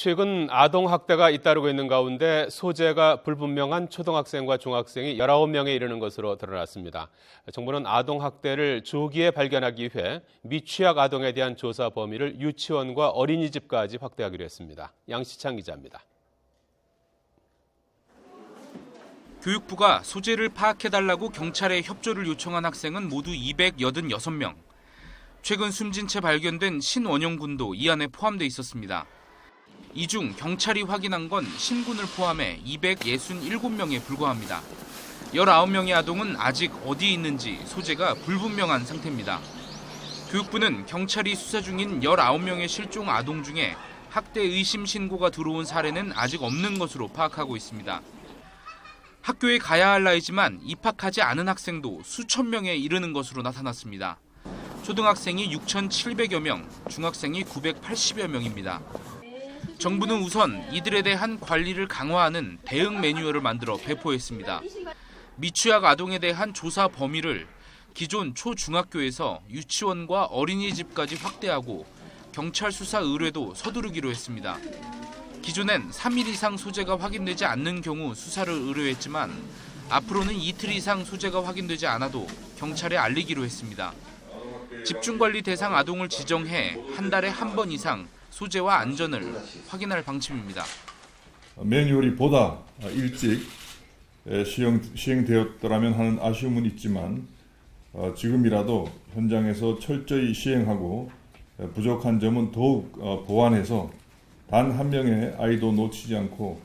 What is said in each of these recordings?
최근 아동학대가 잇따르고 있는 가운데 소재가 불분명한 초등학생과 중학생이 19명에 이르는 것으로 드러났습니다. 정부는 아동학대를 조기에 발견하기 위해 미취학 아동에 대한 조사 범위를 유치원과 어린이집까지 확대하기로 했습니다. 양시창 기자입니다. 교육부가 소재를 파악해달라고 경찰에 협조를 요청한 학생은 모두 286명. 최근 숨진 채 발견된 신원영 군도 이 안에 포함돼 있었습니다. 이 중 경찰이 확인한 건 신군을 포함해 267명에 불과합니다. 19명의 아동은 아직 어디에 있는지 소재가 불분명한 상태입니다. 교육부는 경찰이 수사 중인 19명의 실종 아동 중에 학대 의심 신고가 들어온 사례는 아직 없는 것으로 파악하고 있습니다. 학교에 가야 할 나이지만 입학하지 않은 학생도 수천 명에 이르는 것으로 나타났습니다. 초등학생이 6,700여 명, 중학생이 980여 명입니다. 정부는 우선 이들에 대한 관리를 강화하는 대응 매뉴얼을 만들어 배포했습니다. 미취학 아동에 대한 조사 범위를 기존 초중학교에서 유치원과 어린이집까지 확대하고 경찰 수사 의뢰도 서두르기로 했습니다. 기존엔 3일 이상 소재가 확인되지 않는 경우 수사를 의뢰했지만 앞으로는 이틀 이상 소재가 확인되지 않아도 경찰에 알리기로 했습니다. 집중관리 대상 아동을 지정해 한 달에 한 번 이상 소재와 안전을 확인할 방침입니다. 매뉴얼이 보다 일찍 시행되었더라면 하는 아쉬움은 있지만 지금이라도 현장에서 철저히 시행하고 부족한 점은 더욱 보완해서 단 한 명의 아이도 놓치지 않고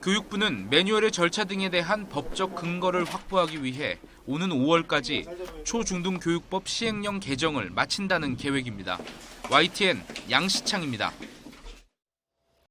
교육부는 매뉴얼의 절차 등에 대한 법적 근거를 확보하기 위해 오는 5월까지 초중등교육법 시행령 개정을 마친다는 계획입니다. YTN 양시창입니다.